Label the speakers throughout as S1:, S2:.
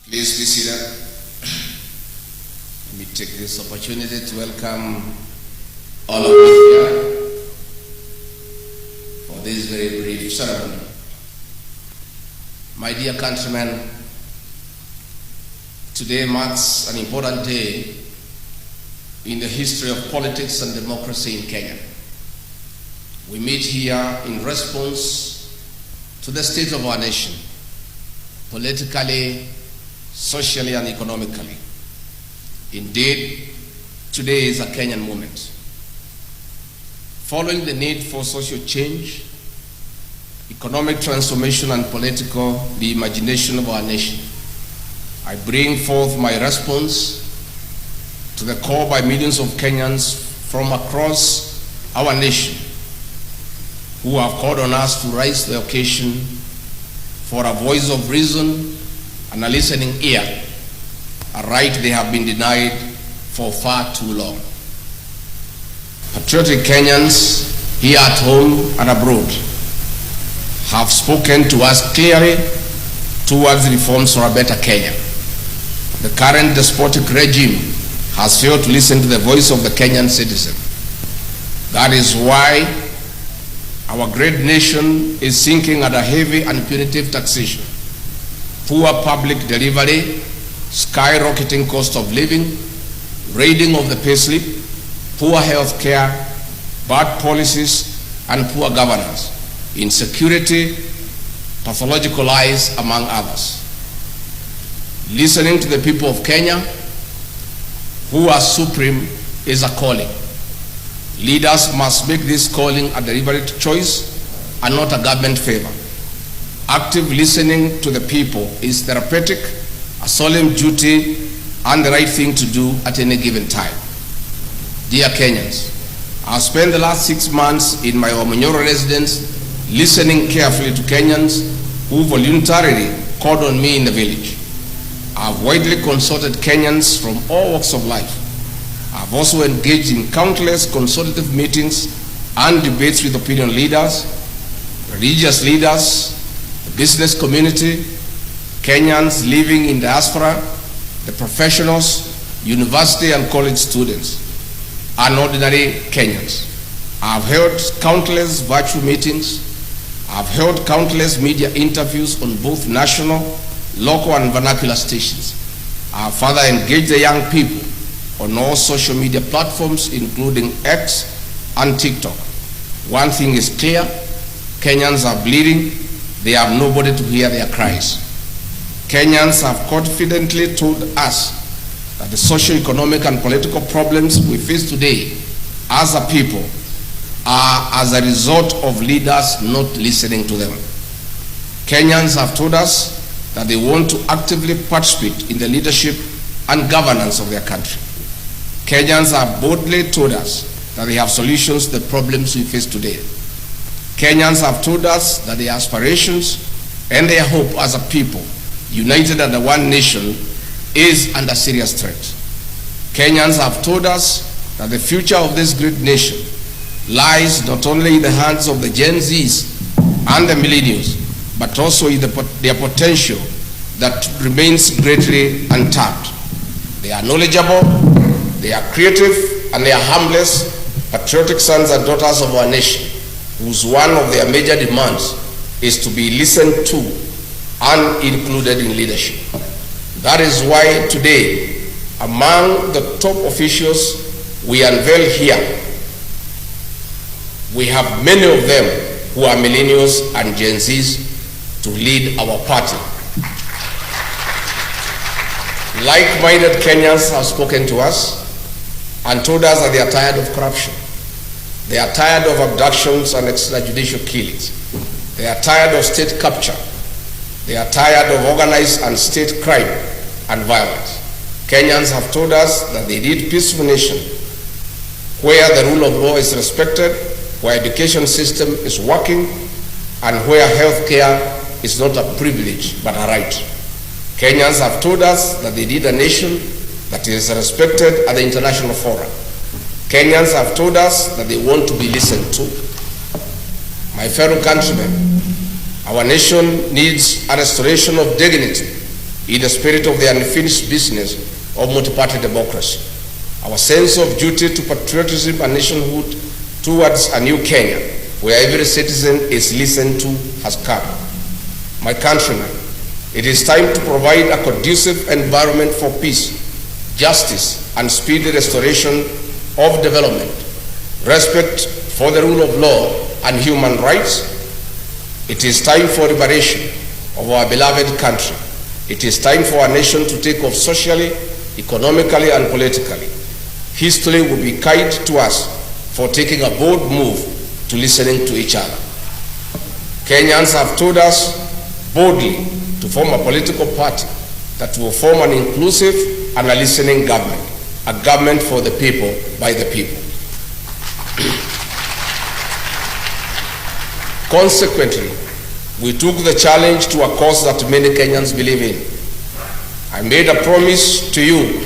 S1: Please be seated. Let me take this opportunity to welcome all of you here for this very brief ceremony. My dear countrymen, today marks an important day in the history of politics and democracy in Kenya. We meet here in response to the state of our nation, politically, socially, and economically. Indeed, today is a Kenyan moment. Following the need for social change, economic transformation, and political reimagination of our nation, I bring forth my response to the call by millions of Kenyans from across our nation who have called on us to rise to the occasion for a voice of reason and a listening ear, a right they have been denied for far too long. Patriotic Kenyans here at home and abroad have spoken to us clearly towards reforms for a better Kenya. The current despotic regime has failed to listen to the voice of the Kenyan citizen. That is why our great nation is sinking under heavy and punitive taxation, poor public delivery, skyrocketing cost of living, raiding of the payslip, poor health care, bad policies, and poor governance, insecurity, pathological lies, among others. Listening to the people of Kenya, who are supreme, is a calling. Leaders must make this calling a deliberate choice and not a government favor. Active listening to the people is therapeutic, a solemn duty, and the right thing to do at any given time. Dear Kenyans, I've spent the last 6 months in my Omonyoro residence listening carefully to Kenyans who voluntarily called on me in the village. I've widely consulted Kenyans from all walks of life. I've also engaged in countless consultative meetings and debates with opinion leaders, religious leaders, the business community, Kenyans living in diaspora, the professionals, university and college students, and ordinary Kenyans. I've held countless virtual meetings. I've held countless media interviews on both national, local, and vernacular stations. I've further engaged the young people on all social media platforms, including X and TikTok. One thing is clear: Kenyans are bleeding. They have nobody to hear their cries. Kenyans have confidently told us that the socio-economic and political problems we face today as a people are as a result of leaders not listening to them. Kenyans have told us that they want to actively participate in the leadership and governance of their country. Kenyans have boldly told us that they have solutions to the problems we face today. Kenyans have told us that their aspirations and their hope as a people, united under one nation, is under serious threat. Kenyans have told us that the future of this great nation lies not only in the hands of the Gen Zs and the millennials, but also in their potential that remains greatly untapped. They are knowledgeable, they are creative, and they are harmless, patriotic sons and daughters of our nation, whose one of their major demands is to be listened to and included in leadership. That is why today, among the top officials we unveil here, we have many of them who are millennials and Gen Zs to lead our party. Like-minded Kenyans have spoken to us and told us that they are tired of corruption. They are tired of abductions and extrajudicial killings. They are tired of state capture. They are tired of organized and state crime and violence. Kenyans have told us that they need a peaceful nation where the rule of law is respected, where education system is working, and where health care is not a privilege but a right. Kenyans have told us that they need a nation that is respected at the international forum. Kenyans have told us that they want to be listened to. My fellow countrymen, our nation needs a restoration of dignity in the spirit of the unfinished business of multi-party democracy. Our sense of duty to patriotism and nationhood towards a new Kenya, where every citizen is listened to, has come. My countrymen, it is time to provide a conducive environment for peace, justice, and speedy restoration of development, respect for the rule of law and human rights. It is time for liberation of our beloved country. It is time for our nation to take off socially, economically, and politically. History will be kind to us for taking a bold move to listening to each other. Kenyans have told us boldly to form a political party that will form an inclusive and a listening government, a government for the people, by the people. Consequently, we took the challenge to a cause that many Kenyans believe in. I made a promise to you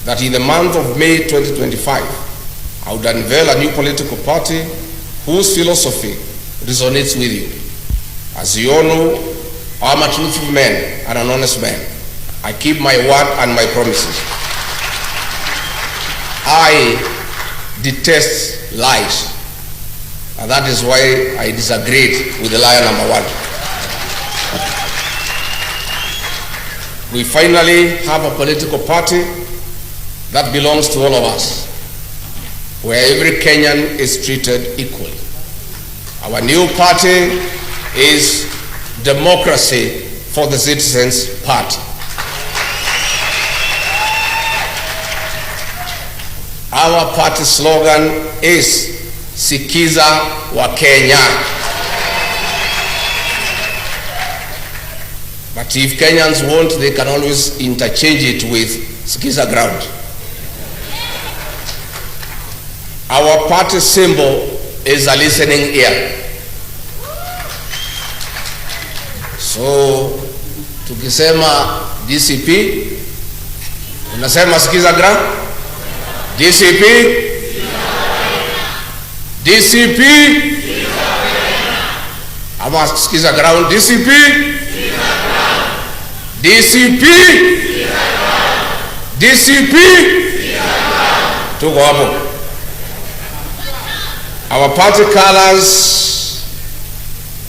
S1: that in the month of May 2025, I would unveil a new political party whose philosophy resonates with you. As you all know, I'm a truthful man and an honest man. I keep my word and my promises. I detest lies. And that is why I disagreed with the liar number one. We finally have a political party that belongs to all of us, where every Kenyan is treated equally. Our new party is Democracy for the Citizens Party. Our party slogan is Sikiza wa Kenya. But if Kenyans want, they can always interchange it with Sikiza ground. Our party symbol is a listening ear. So, tukisema DCP, unasema Sikiza ground? DCP? DCP? Ama Sikiza ground? DCP? DCP? DCP? Tuko hapo. Our party colors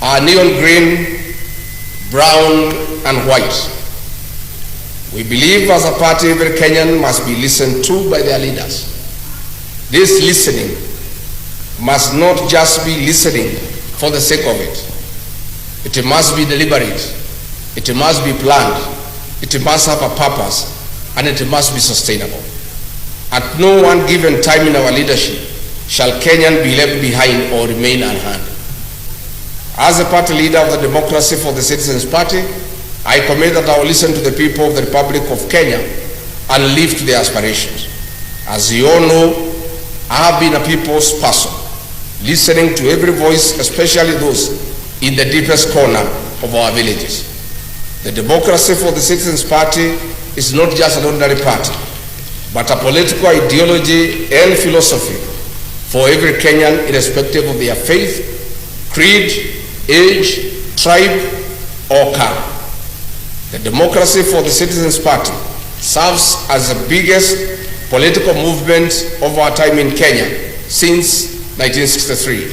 S1: are neon green, brown, and white. We believe as a party every Kenyan must be listened to by their leaders. This listening must not just be listening for the sake of it. It must be deliberate. It must be planned. It must have a purpose, and it must be sustainable. At no one given time in our leadership shall Kenyan be left behind or remain unheard. As the party leader of the Democracy for the Citizens Party, I commit that I will listen to the people of the Republic of Kenya and live to their aspirations. As you all know, I have been a people's person, listening to every voice, especially those in the deepest corner of our villages. The Democracy for the Citizens Party is not just an ordinary party, but a political ideology and philosophy for every Kenyan, irrespective of their faith, creed, age, tribe, or caste. The Democracy for the Citizens Party serves as the biggest political movement of our time in Kenya since 1963.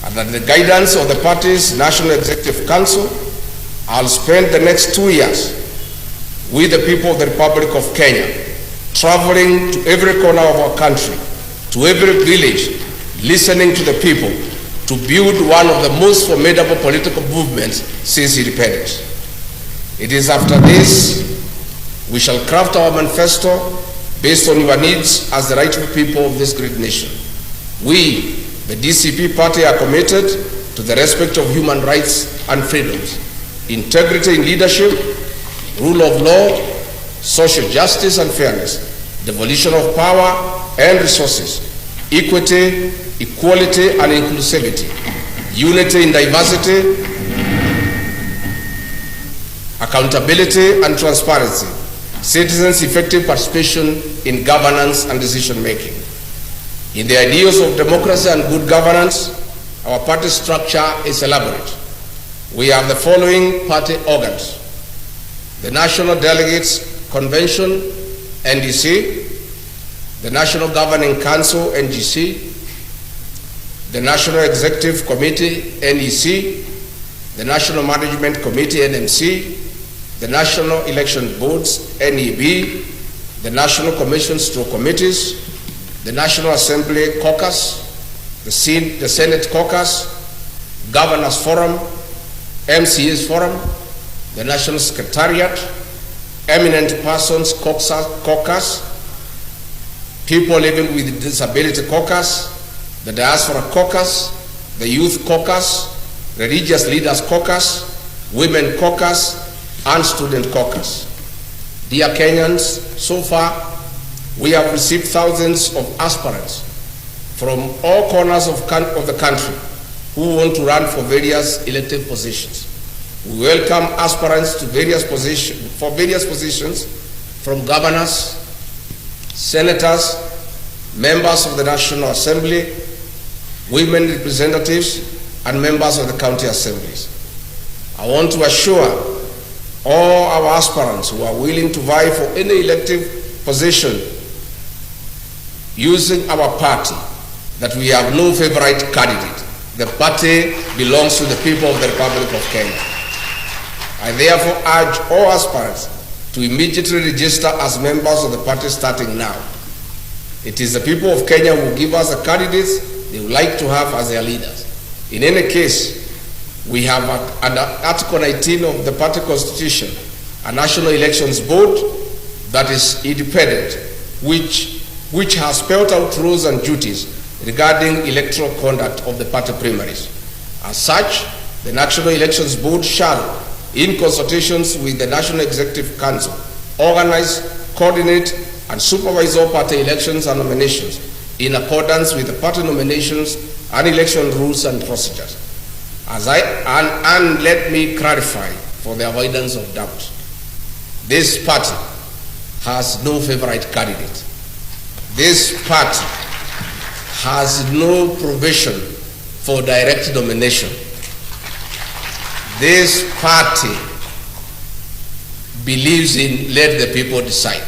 S1: Under the guidance of the party's National Executive Council, I'll spend the next 2 years with the people of the Republic of Kenya, traveling to every corner of our country, to every village, listening to the people, to build one of the most formidable political movements since independence. It is after this we shall craft our manifesto based on your needs as the rightful people of this great nation. We, the DCP party, are committed to the respect of human rights and freedoms, integrity in leadership, rule of law, social justice and fairness, devolution of power and resources, equity, equality and inclusivity, unity in diversity, accountability and transparency, citizens' effective participation in governance and decision making. In the ideals of democracy and good governance, our party structure is elaborate. We have the following party organs: the National Delegates Convention, NDC, the National Governing Council, NGC, the National Executive Committee, NEC, the National Management Committee, NMC, the National Election Boards, NEB, the National Commissions to Committees, the National Assembly Caucus, the Senate Caucus, Governors Forum, MCAs Forum, the National Secretariat, Eminent Persons Caucus, People Living with Disability Caucus, the Diaspora Caucus, the Youth Caucus, Religious Leaders Caucus, Women Caucus, and Student Caucus. Dear Kenyans, so far we have received thousands of aspirants from all corners of the country who want to run for various elective positions. We welcome aspirants to various positions from governors, senators, members of the National Assembly, women representatives, and members of the county assemblies. I want to assure all our aspirants who are willing to vie for any elective position using our party that we have no favorite candidate. The party belongs to the people of the Republic of Kenya. I therefore urge all aspirants to immediately register as members of the party starting now. It is the people of Kenya who give us the candidates they would like to have as their leaders. In any case, we have under Article 19 of the party constitution a National Elections Board that is independent, which has spelled out rules and duties regarding electoral conduct of the party primaries. As such, the National Elections Board shall, in consultations with the National Executive Council, organize, coordinate, and supervise all party elections and nominations in accordance with the party nominations and election rules and procedures. And let me clarify for the avoidance of doubt. This party has no favorite candidate. This party has no provision for direct nomination. This party believes in let the people decide.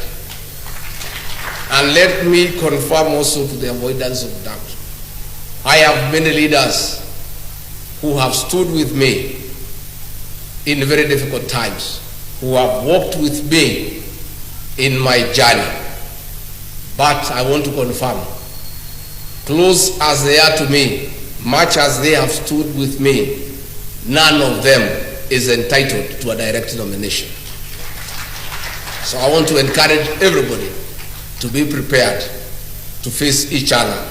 S1: And let me confirm also to the avoidance of doubt. I have many leaders who have stood with me in very difficult times, who have walked with me in my journey. But I want to confirm, close as they are to me, much as they have stood with me, none of them is entitled to a direct nomination. So I want to encourage everybody to be prepared to face each other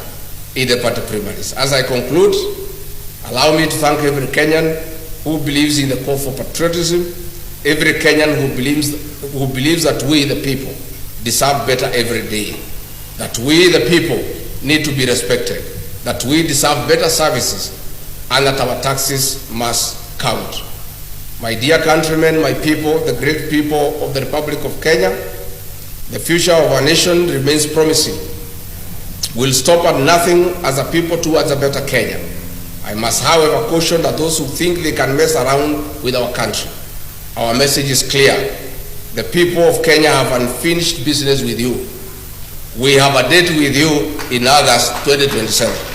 S1: in the party primaries. As I conclude, allow me to thank every Kenyan who believes in the call for patriotism, every Kenyan who believes that we, the people, deserve better every day, that we, the people, need to be respected, that we deserve better services, and that our taxes must count. My dear countrymen, my people, the great people of the Republic of Kenya, the future of our nation remains promising. We'll stop at nothing as a people towards a better Kenya. I must, however, caution that those who think they can mess around with our country. Our message is clear. The people of Kenya have unfinished business with you. We have a date with you in August 2027.